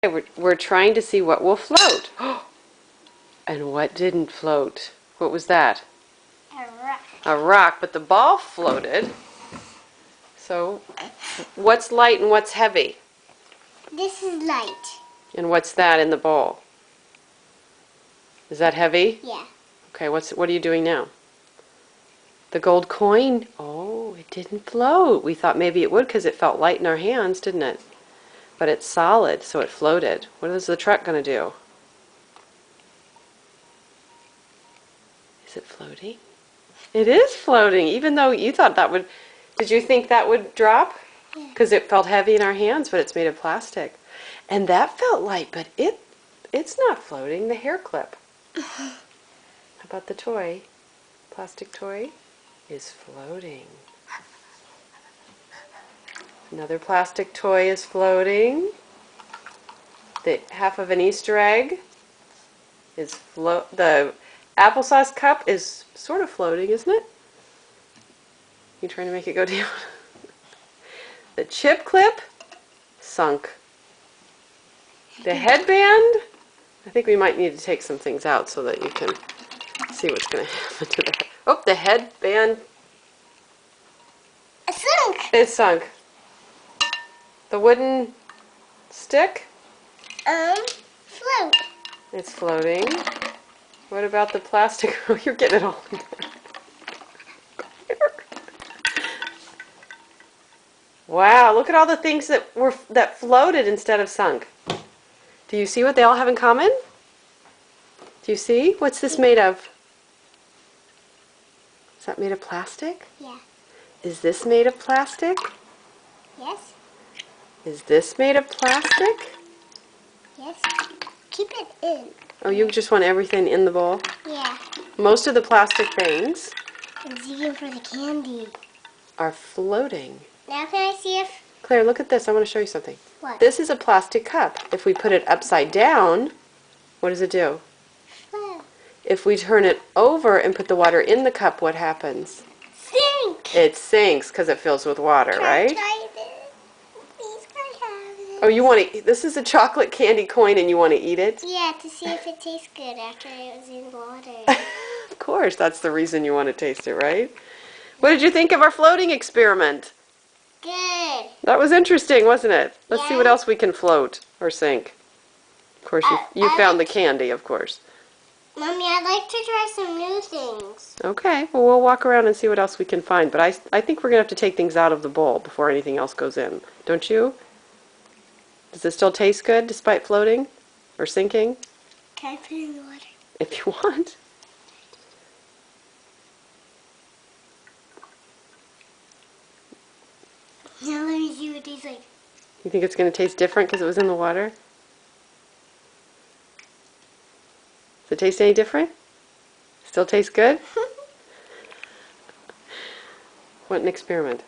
We're trying to see what will float. And what didn't float? What was that? A rock. A rock, but the ball floated. So, what's light and what's heavy? This is light. And what's that in the bowl? Is that heavy? Yeah. Okay, what are you doing now? The gold coin. Oh, it didn't float. We thought maybe it would because it felt light in our hands, didn't it? But it's solid, so it floated. What is the truck going to do? Is it floating? It is floating, even though you thought that would... Did you think that would drop? Yeah. Because it felt heavy in our hands, but it's made of plastic. And that felt light, but it's not floating. The hair clip. How about the toy? Plastic toy is floating. Another plastic toy is floating. The half of an Easter egg is the applesauce cup is sort of floating, isn't it? You trying to make it go down? The chip clip sunk. The headband, I think we might need to take some things out so that you can see what's going to happen to the head. Oh, the headband is sunk. The wooden stick? Float. It's floating. What about the plastic? Oh, you're getting it all in there. Wow, look at all the things that floated instead of sunk. Do you see what they all have in common? Do you see? What's this made of? Is that made of plastic? Yeah. Is this made of plastic? Yes. Is this made of plastic? Yes. Keep it in. Oh, you just want everything in the bowl? Yeah. Most of the plastic things I'm digging for the candy. are floating. Now can I see if... Claire, look at this. I want to show you something. What? This is a plastic cup. If we put it upside down, what does it do? Float. If we turn it over and put the water in the cup, what happens? Sink. It sinks because it fills with water, right? Try this. Please, can I have it? Oh, you want to... This is a chocolate candy coin and you want to eat it? Yeah, to see if it tastes good after it was in water. Of course, that's the reason you want to taste it, right? What did you think of our floating experiment? Good. That was interesting, wasn't it? Let's see what Yeah. else we can float or sink. Of course, you I found like- the candy, of course. Mommy, I'd like to try some new things. Okay, well, we'll walk around and see what else we can find. But I think we're going to have to take things out of the bowl before anything else goes in. Don't you? Does it still taste good despite floating or sinking? Can I put it in the water? If you want. Now let me see what it tastes like. You think it's going to taste different because it was in the water? Does it taste any different? Still taste good? What an experiment.